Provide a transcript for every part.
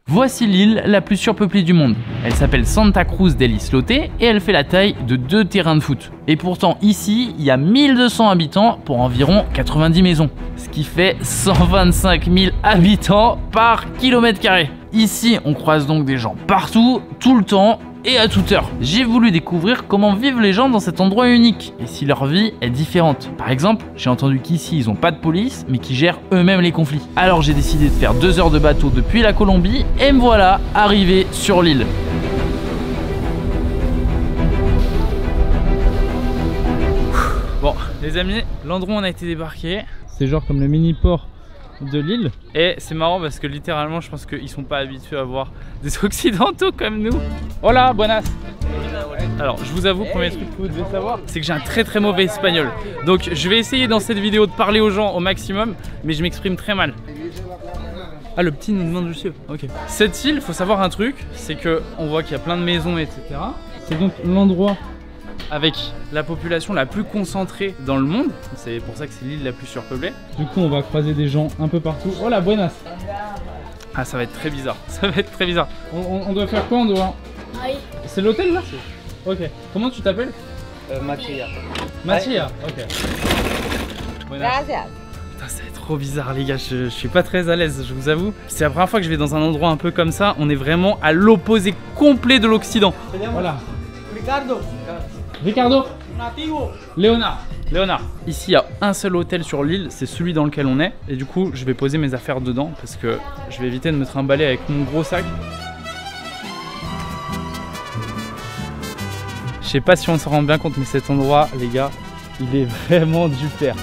Voici l'île la plus surpeuplée du monde. Elle s'appelle Santa Cruz del Islote et elle fait la taille de 2 terrains de foot. Et pourtant ici, il y a 1200 habitants pour environ 90 maisons. Ce qui fait 125 000 habitants par kilomètre carré. Ici, on croise donc des gens partout, tout le temps et à toute heure. J'ai voulu découvrir comment vivent les gens dans cet endroit unique et si leur vie est différente. Par exemple, j'ai entendu qu'ici ils n'ont pas de police mais qu'ils gèrent eux-mêmes les conflits. Alors j'ai décidé de faire 2 heures de bateau depuis la Colombie et me voilà arrivé sur l'île. Bon les amis, l'endroit où on a été débarqué, c'est genre comme le mini port de l'île et c'est marrant parce que littéralement je pense qu'ils sont pas habitués à voir des occidentaux comme nous. Hola, buenas. Alors je vous avoue, premier truc que vous devez savoir, c'est que j'ai un très mauvais espagnol. Donc je vais essayer dans cette vidéo de parler aux gens au maximum, mais je m'exprime très mal. Ah, le petit nous demande je sais. Ok. Cette île, faut savoir un truc, c'est que on voit qu'il y a plein de maisons, etc. C'est donc l'endroit avec la population la plus concentrée dans le monde. C'est pour ça que c'est l'île la plus surpeuplée. Du coup, on va croiser des gens un peu partout. Hola, buenas. Ah, ça va être très bizarre. Ça va être très bizarre. On doit faire quoi? On doit... C'est l'hôtel là? Ok. Comment tu t'appelles? Mathia. Mathia. Ok. Buenas. Putain, ça va être trop bizarre les gars, je suis pas très à l'aise, je vous avoue. C'est la première fois que je vais dans un endroit un peu comme ça. On est vraiment à l'opposé complet de l'Occident. Voilà. Ricardo. Nativo. Léonard. Ici il y a un seul hôtel sur l'île, c'est celui dans lequel on est. Et du coup je vais poser mes affaires dedans parce que je vais éviter de me trimballer avec mon gros sac. Je sais pas si on s'en rend bien compte mais cet endroit les gars, il est vraiment du père.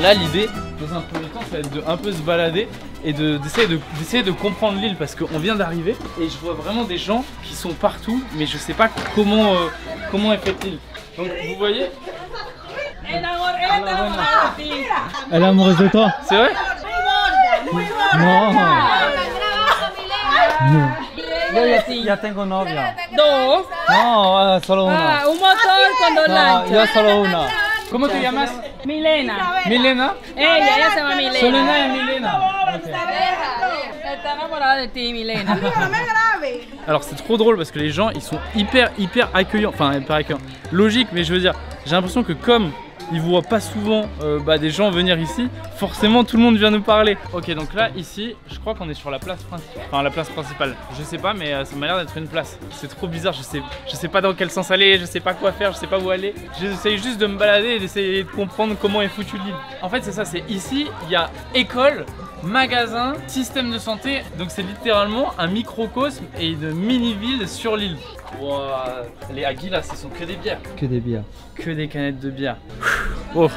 Là l'idée dans un premier temps ça va être de un peu se balader et d'essayer de comprendre l'île parce qu'on vient d'arriver et je vois vraiment des gens qui sont partout mais je sais pas comment est faite l'île. Donc vous voyez, Elle est amoureuse de toi? c'est vrai? Non. Yo ya tengo novia. Dos. No, solo una. Un motor con 2 No, lanchas. yo solo una. ¿Cómo te llamas? Milena. Milena. Ella se llama Milena. Solena y Milena. Okay. Está enamorada de ti, Milena. Alors c'est trop drôle parce que les gens ils sont hyper accueillants, enfin hyper accueillants. Logique, mais je veux dire, j'ai l'impression que comme ils voient pas souvent des gens venir ici, forcément tout le monde vient nous parler. Ok, donc là ici, je crois qu'on est sur la place principale. Enfin la place principale. Je sais pas, mais ça m'a l'air d'être une place. C'est trop bizarre, je sais pas dans quel sens aller, je sais pas quoi faire, je sais pas où aller. J'essaye juste de me balader et d'essayer de comprendre comment est foutu l'île. En fait c'est ça, c'est ici, il y a école, magasin, système de santé. Donc c'est littéralement un microcosme et une mini-ville sur l'île. Wow. Les Agui là, ce sont que des bières. Que des bières. Que des canettes de bière. Oh.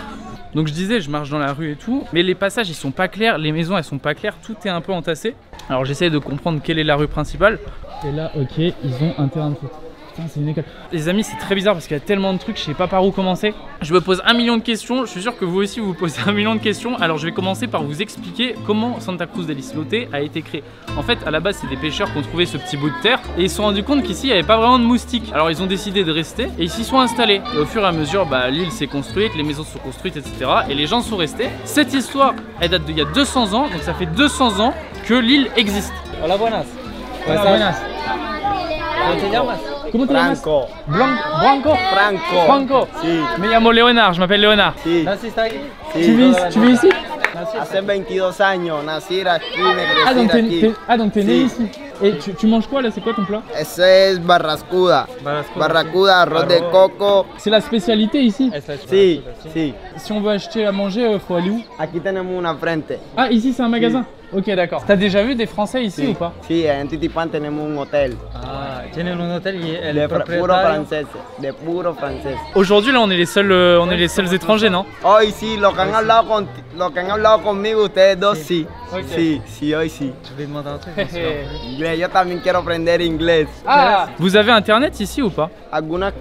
Donc je disais, je marche dans la rue et tout, mais les passages ils sont pas clairs, les maisons elles sont pas claires, tout est un peu entassé. Alors j'essaie de comprendre quelle est la rue principale. Et là, ok, ils ont un terrain de foot. Putain, c'est une école. Les amis, c'est très bizarre parce qu'il y a tellement de trucs, je sais pas par où commencer. Je me pose 1 million de questions, je suis sûr que vous aussi vous posez 1 million de questions. Alors je vais commencer par vous expliquer comment Santa Cruz del Islote a été créé. En fait, à la base, c'est des pêcheurs qui ont trouvé ce petit bout de terre et ils se sont rendus compte qu'ici, il n'y avait pas vraiment de moustiques. Alors ils ont décidé de rester et ils s'y sont installés. Et au fur et à mesure, l'île s'est construite, les maisons sont construites, etc. Et les gens sont restés. Cette histoire, elle date d'il y a 200 ans, donc ça fait 200 ans que l'île existe. Hola, buenas. Hola, buenas. ¿Cómo te llamas? Comment tu llamas? Branco. Franco. Sí. Me llamo Léonard, je m'appelle Léonard. Sí. ¿Naciste aquí? Sí. Tu vis ici? Hace 22 años nací aquí, me crecí aquí. Donc t'es né ici. Et tu manges quoi là? C'est quoi ton plat? Ese es barrascuda. Barracuda, arroz de coco. C'est la spécialité ici? Sí, sí. Si on veut acheter à manger, faut aller où? Aquí tenemos una frente. Ah, ici c'est un magasin? Ok, d'accord. T'as déjà vu des Français ici ou pas? Sí, en Titipan tenemos un hotel. Ah, tienen un hotel y el De puro propietario. francés. De puro francés. Aujourd'hui, là, on est les seuls étrangers, non? Hoy sí, lo que han hablado conmigo, ustedes dos sí. Sí, hoy sí. Je vais demander un truc. bien sûr. Inglés, yo también quiero aprender inglés. Ah, vous avez internet ici ou pas? Algunas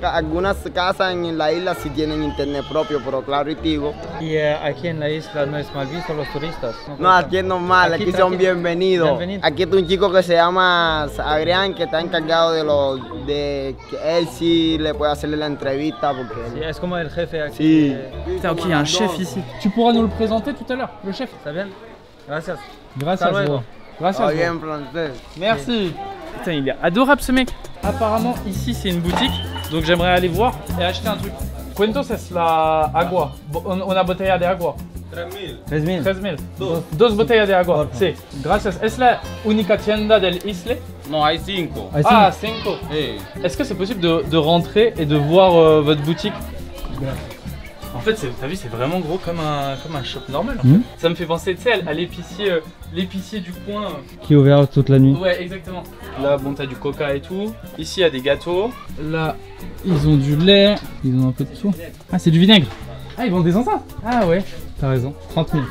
casas en la isla sí tienen internet propio, pero claro y digo. Y aquí en la isla no es mal visto los turistas. No, aquí es normal, aquí son bienvenidos. Aquí está un chico que se llama Adrián, que está encargado de que él sí le puede hacerle la entrevista porque Sí, es como el jefe aquí. Sí. Putain, ok, il y a un chef ici. Tu pourras nous le présenter tout à l'heure, le chef? ¿Está bien? Gracias. Grâce Hasta à luego. vous. Gracias. Oye, en francés. Merci. Putain, il est adorable ce mec. Apparemment, ici, c'est une boutique. Donc, j'aimerais aller voir et acheter un truc. ¿Cuántos es la agua? Una botella de agua. 3000. 3,000. Dos botellas de agua. Sí. Gracias. ¿Es la única tienda del Isle? No, hay 5. Ah, 5. Est-ce que c'est possible de rentrer et de voir votre boutique? En fait, t'as vu, c'est vraiment gros comme un shop normal. En fait. Ça me fait penser, tu sais, à l'épicier du coin. Qui est ouvert toute la nuit. Ouais, exactement. Là, bon, t'as du coca et tout. Ici, il y a des gâteaux. Là, ils ont du lait, ils ont un peu de tout. Ah, c'est du vinaigre. Ah, ils vendent des enceintes. Ah ouais, T'as raison, 30 000.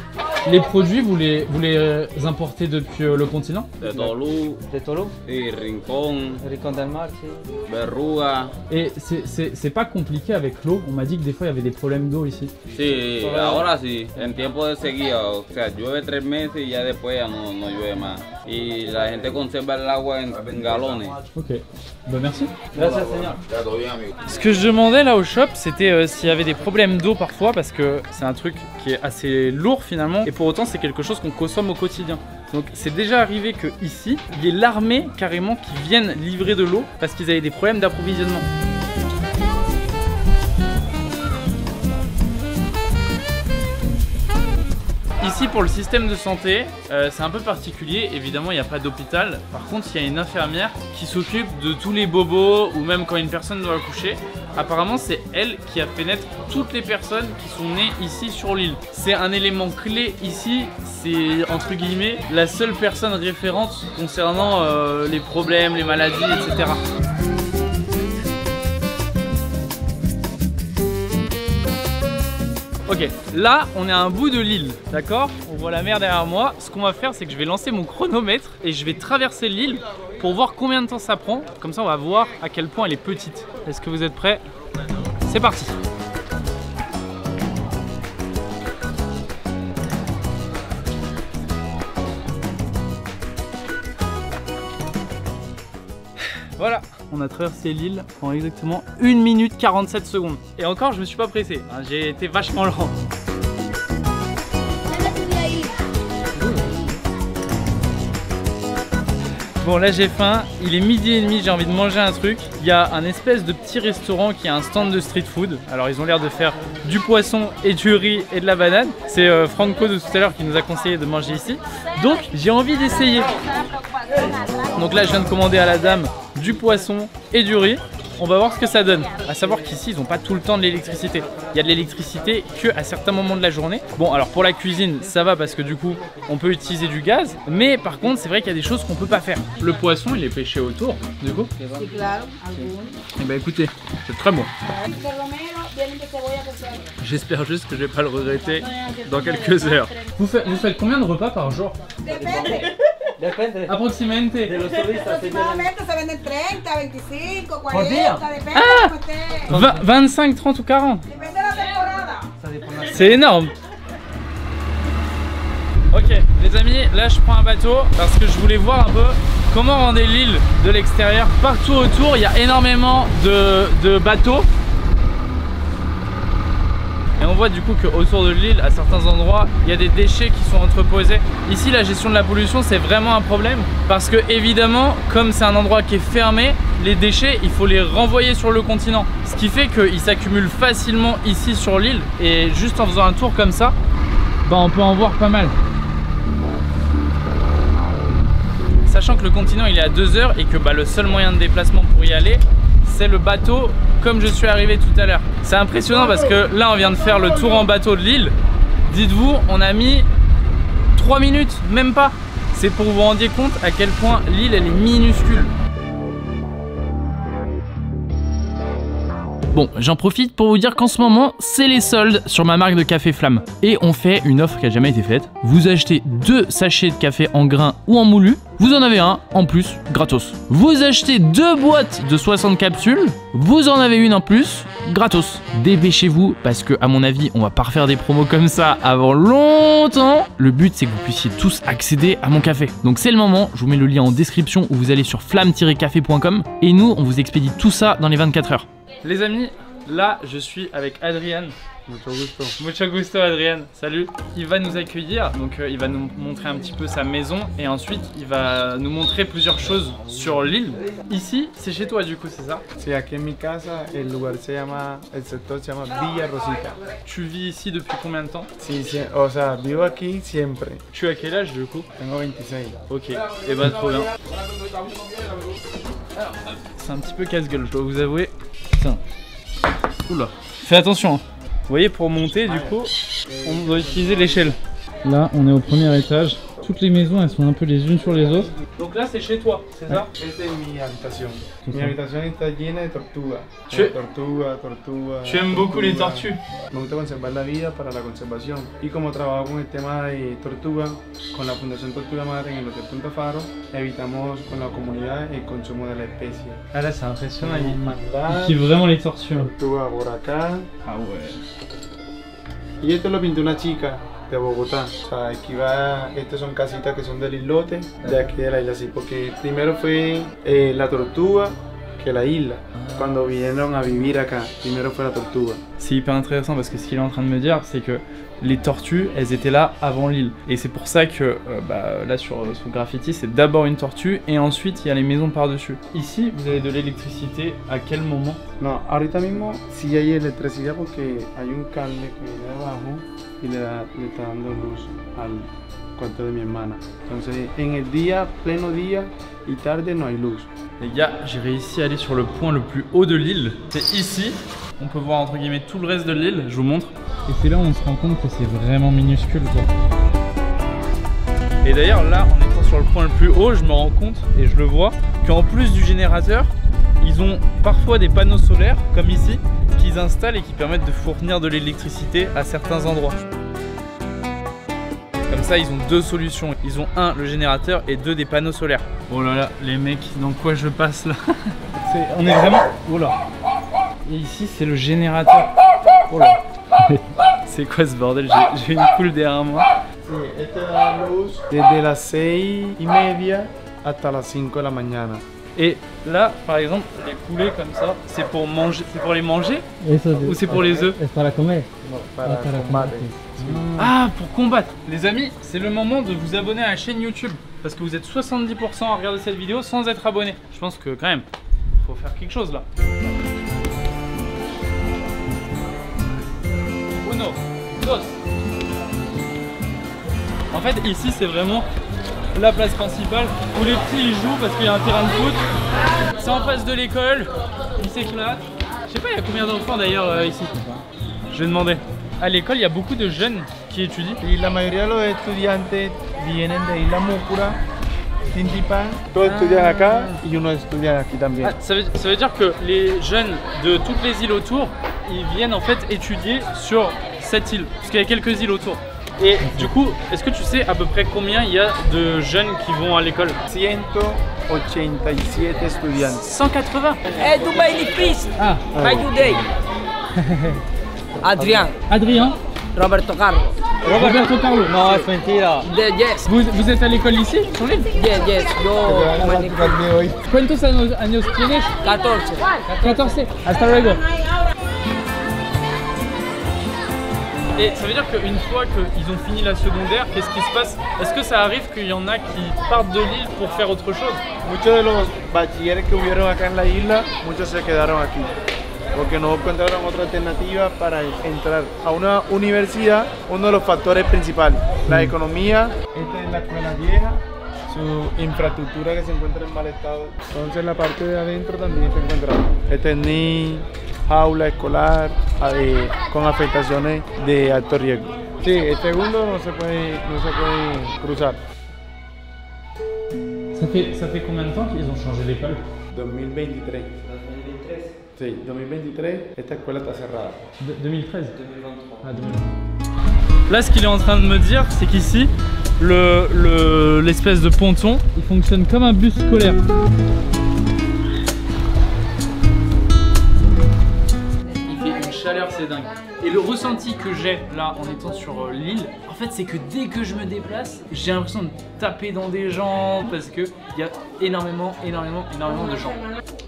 les produits, vous les importez depuis le continent? De Tolú, De Tolú. y Rincón, Rincón del Mar, sí. Berruga. Et c'est pas compliqué avec l'eau. On m'a dit que des fois il y avait des problèmes d'eau ici. Sí, ahora sí, en tiempo de sequía, o sea, llueve 3 meses y ya después ya no llueve más. Y la gente conserva el agua en galones. Ok, bah merci. Gracias, señor. Ce que je demandais là au shop, c'était s'il y avait des problèmes d'eau parfois, parce que c'est un truc qui est assez lourd finalement, et pour autant c'est quelque chose qu'on consomme au quotidien. Donc c'est déjà arrivé que ici, il y ait l'armée carrément qui vienne livrer de l'eau parce qu'ils avaient des problèmes d'approvisionnement. Ici pour le système de santé, c'est un peu particulier, évidemment il n'y a pas d'hôpital. Par contre il y a une infirmière qui s'occupe de tous les bobos ou même quand une personne doit accoucher. Apparemment c'est elle qui a fait naître toutes les personnes qui sont nées ici sur l'île. C'est un élément clé ici, c'est entre guillemets la seule personne référente concernant les problèmes, les maladies, etc. Ok, là on est à un bout de l'île, d'accord? On voit la mer derrière moi. Ce qu'on va faire, c'est que je vais lancer mon chronomètre et je vais traverser l'île pour voir combien de temps ça prend. Comme ça on va voir à quel point elle est petite. Est-ce que vous êtes prêts? C'est parti! Voilà, on a traversé l'île en exactement 1 minute 47 secondes. Et encore, je me suis pas pressé, hein, j'ai été vachement lent. Bon, là j'ai faim, il est 12h30, j'ai envie de manger un truc. Il y a un espèce de petit restaurant qui a un stand de street food. Alors ils ont l'air de faire du poisson et du riz et de la banane. C'est Franco de tout à l'heure qui nous a conseillé de manger ici. Donc j'ai envie d'essayer. Donc là je viens de commander à la dame du poisson et du riz. On va voir ce que ça donne. À savoir qu'ici ils n'ont pas tout le temps de l'électricité. Il y a de l'électricité qu'à certains moments de la journée. Bon, alors pour la cuisine ça va parce que du coup on peut utiliser du gaz. Mais par contre c'est vrai qu'il y a des choses qu'on peut pas faire. Le poisson il est pêché autour du coup. Et bah écoutez, c'est très bon. J'espère juste que je vais pas le regretter dans quelques heures. Vous faites combien de repas par jour? Depende. Approximativement. De los turistas, sí, Normalmente se venden 30, 25, 40, Por día. depende Ah, de cómo esté. 25, 30 ou 40. Depende de la temporada. ça dépend de la- C'est énorme. Ok les amis, là je prends un bateau parce que je voulais voir un peu comment rendait l'île de l'extérieur. Partout autour il y a énormément de bateaux. Et on voit du coup qu'autour de l'île, à certains endroits, il y a des déchets qui sont entreposés. Ici, la gestion de la pollution, c'est vraiment un problème. Parce que évidemment, comme c'est un endroit qui est fermé, les déchets, il faut les renvoyer sur le continent. Ce qui fait qu'ils s'accumulent facilement ici sur l'île. Et juste en faisant un tour comme ça, bah, on peut en voir pas mal. Sachant que le continent, il est à 2 heures et que bah, le seul moyen de déplacement pour y aller, c'est le bateau comme je suis arrivé tout à l'heure. C'est impressionnant parce que là on vient de faire le tour en bateau de l'île. Dites-vous, on a mis 3 minutes, même pas. C'est pour vous rendiez compte à quel point l'île elle est minuscule. Bon, j'en profite pour vous dire qu'en ce moment, c'est les soldes sur ma marque de café Flamme. Et on fait une offre qui n'a jamais été faite. Vous achetez 2 sachets de café en grains ou en moulu, vous en avez un en plus gratos. Vous achetez 2 boîtes de 60 capsules, vous en avez une en plus gratos. Dépêchez-vous parce que à mon avis, on va pas refaire des promos comme ça avant longtemps. Le but c'est que vous puissiez tous accéder à mon café. Donc c'est le moment, je vous mets le lien en description où vous allez sur flamme-café.com et nous on vous expédie tout ça dans les 24 heures. Les amis, là je suis avec Adrian Mucho gusto. Mucho gusto Adrien, salut. Il va nous accueillir, donc il va nous montrer un petit peu sa maison et ensuite il va nous montrer plusieurs choses sur l'île. Ici, c'est chez toi du coup, c'est ça? Sí, aquí en mi casa, el lugar se llama, el sector se llama Villa Rosita. Tu vis ici depuis combien de temps? Sí, o sea, vivo aquí siempre. Tu as quel âge du coup? Tengo 26. Ok, et bah trop bien. C'est un petit peu casse-gueule, je dois vous avouer. Tiens. Oula. Fais attention. Hein. Vous voyez, pour monter, du coup, on doit utiliser l'échelle. Là, on est au premier étage. Toutes les maisons, elles sont un peu les unes sur les autres. Donc là, c'est chez toi, c'est ça? Esta es mi habitación. Mi habitación está llena de tortugas. Tortuga. Tu aimes beaucoup les tortues? Me gusta conservar la vida para la conservación. Y como trabajo con el tema de tortuga, con la Fundación Tortuga Madre en el Hotel Punta Faro, evitamos con la comunidad el consumo de la especie. Ah là, c'est impressionnant. Mandar, Il kiffe vraiment les tortues. tortuga por acá. Ah ouais. Y esto lo pintó una chica de Bogotá. O sea, aquí va, estas son casitas que son del islote, de aquí de la isla, sí, porque primero fue la tortuga que la isla. Cuando vinieron a vivir acá, primero fue la tortuga. C'est hyper intéressant parce que ce qu'il est en train de me dire, c'est que les tortues, elles étaient là avant l'île. Et c'est pour ça que là sur son graffiti, c'est d'abord une tortue et ensuite il y a les maisons par-dessus. Ici, vous avez de l'électricité à quel moment? No, ahorita mismo sí hay electricidad porque hay un cable que viene de abajo y le está dando luz al cuarto de mi hermana. Entonces, en el día, pleno día y tarde no hay luz. Les gars, j'ai réussi à aller sur le point le plus haut de l'île. C'est ici. On peut voir entre guillemets tout le reste de l'île. Je vous montre. Et c'est là où on se rend compte que c'est vraiment minuscule, quoi. Et d'ailleurs, là, en étant sur le point le plus haut, je me rends compte, et je le vois, qu'en plus du générateur, ils ont parfois des panneaux solaires, comme ici, qu'ils installent et qui permettent de fournir de l'électricité à certains endroits. Comme ça, ils ont deux solutions. Ils ont un, le générateur, et deux, des panneaux solaires. Oh là là, les mecs, dans quoi je passe là? On est vraiment... Oh là. Et ici, c'est le générateur. Oh là. C'est quoi ce bordel? J'ai une poule derrière moi. Sí, esta da luz desde las 6:30 hasta las 5 de la mañana. Et là, par exemple, les poulets comme ça, c'est pour manger, c'est pour les manger ou c'est pour les œufs? Es para comer. No, para combate. Ah, pour combattre. Les amis, c'est le moment de vous abonner à la chaîne YouTube parce que vous êtes 70% à regarder cette vidéo sans être abonné. Je pense que quand même, faut faire quelque chose là. Uno, dos. En fait, ici, c'est vraiment la place principale où les petits ils jouent parce qu'il y a un terrain de foot. C'est en face de l'école, ils s'éclatent. Je sais pas, il y a combien d'enfants d'ailleurs ici? Je vais demander. À l'école, il y a beaucoup de jeunes qui étudient. Y la mayoría de los estudiantes vienen de Isla Múcura, Tintipan. Todos estudian acá y unos estudian aquí también. Ah, ça veut dire que les jeunes de toutes les îles autour, ils viennent en fait étudier sur cette île. Parce qu'il y a quelques îles autour. Et du coup, est-ce que tu sais à peu près combien il y a de jeunes qui vont à l'école? 187 estudiantes. 180. Es tu baby fish. Ah, How you day? Adrián. Adrien. Roberto Carlos. Roberto Carlo. No, es mentira. Yes. Vous êtes à l'école ici, sur l'île? Yes. Yo. ¿Cuántos años tienes? 14. 14. Hasta luego. Et ça veut dire qu'une fois qu'ils ont fini la secondaire, qu'est-ce qui se passe? Est-ce que ça arrive qu'il y en a qui partent de l'île pour faire autre chose? Muchos de los bachilleres que hubieron acá en la isla, muchos se quedaron aquí. Porque no encontraron otra alternativa para entrar a una universidad. Uno de los factores principales, la economía. Esta es la escuela vieja, su infraestructura que se encuentra en mal estado. Entonces la parte de adentro también se encuentra. Este es ni jaula escolar con afectaciones de alto riesgo. Sí, el segundo no se puede cruzar. Ça fait combien de temps qu'ils ont changé l'école? 2023. Sí, 2023, esta escuela está cerrada. 2013. 2023. Ah, 2023. Là, ce qu'il est en train de me dire, c'est qu'ici, l'espèce de ponton, Il fonctionne comme un bus scolaire. il fait une chaleur, c'est dingue. Et le ressenti que j'ai là en étant sur l'île, en fait, c'est que dès que je me déplace, j'ai l'impression de taper dans des gens parce qu'il y a énormément de gens.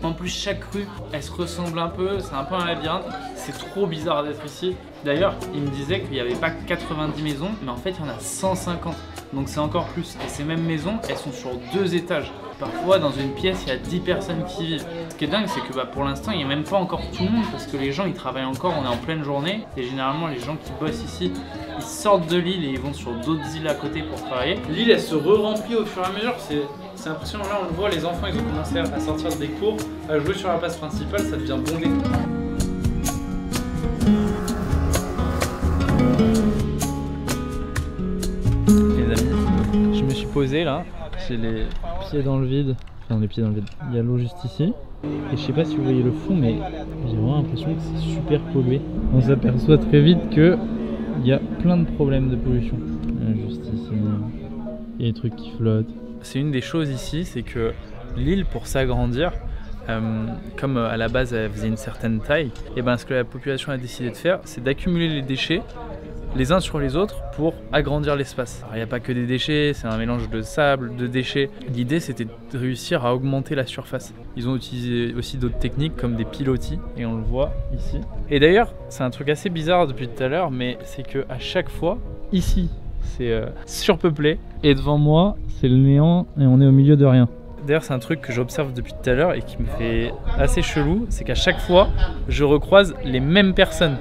En plus chaque rue elle se ressemble un peu, c'est un peu un labyrinthe. C'est trop bizarre d'être ici. D'ailleurs il me disait qu'il n'y avait pas 90 maisons, mais en fait il y en a 150. Donc c'est encore plus. Et ces mêmes maisons elles sont sur 2 étages. Parfois dans une pièce il y a 10 personnes qui vivent. Ce qui est dingue c'est que pour l'instant il n'y a même pas encore tout le monde parce que les gens ils travaillent encore, on est en pleine journée. Et généralement les gens qui bossent ici ils sortent de l'île et ils vont sur d'autres îles à côté pour travailler. L'île elle se re-remplit au fur et à mesure, c'est impressionnant. Là on le voit, les enfants ils ont commencé à sortir des cours, à jouer sur la place principale, ça devient bondé. Les amis, je me suis posé là, j'ai les pieds dans le vide, enfin les pieds dans le vide, il y a l'eau juste ici. Et je sais pas si vous voyez le fond mais j'ai vraiment l'impression que c'est super pollué. On s'aperçoit très vite que il y a plein de problèmes de pollution. Juste ici, il y a des trucs qui flottent. C'est une des choses ici, c'est que l'île pour s'agrandir, comme à la base elle faisait une certaine taille, et ben ce que la population a décidé de faire, c'est d'accumuler les déchets les uns sur les autres pour agrandir l'espace. Il n'y a pas que des déchets, c'est un mélange de sable, de déchets. L'idée c'était de réussir à augmenter la surface. Ils ont utilisé aussi d'autres techniques comme des pilotis et on le voit ici. Et d'ailleurs c'est un truc assez bizarre depuis tout à l'heure, mais c'est que à chaque fois, ici c'est surpeuplé et devant moi c'est le néant et on est au milieu de rien. D'ailleurs c'est un truc que j'observe depuis tout à l'heure et qui me fait assez chelou, c'est qu'à chaque fois je recroise les mêmes personnes.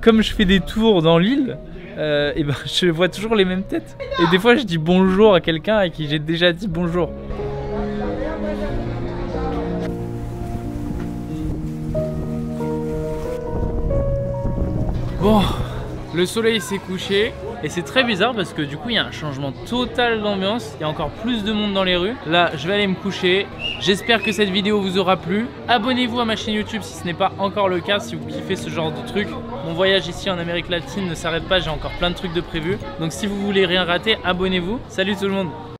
Comme je fais des tours dans l'île, et ben je vois toujours les mêmes têtes. Et des fois je dis bonjour à quelqu'un à qui j'ai déjà dit bonjour. Bon, le soleil s'est couché. Et c'est très bizarre parce que du coup il y a un changement total d'ambiance, il y a encore plus de monde dans les rues. Là je vais aller me coucher, j'espère que cette vidéo vous aura plu. Abonnez-vous à ma chaîne YouTube si ce n'est pas encore le cas, si vous kiffez ce genre de truc. Mon voyage ici en Amérique latine ne s'arrête pas, j'ai encore plein de trucs de prévus. Donc si vous voulez rien rater, abonnez-vous. Salut tout le monde!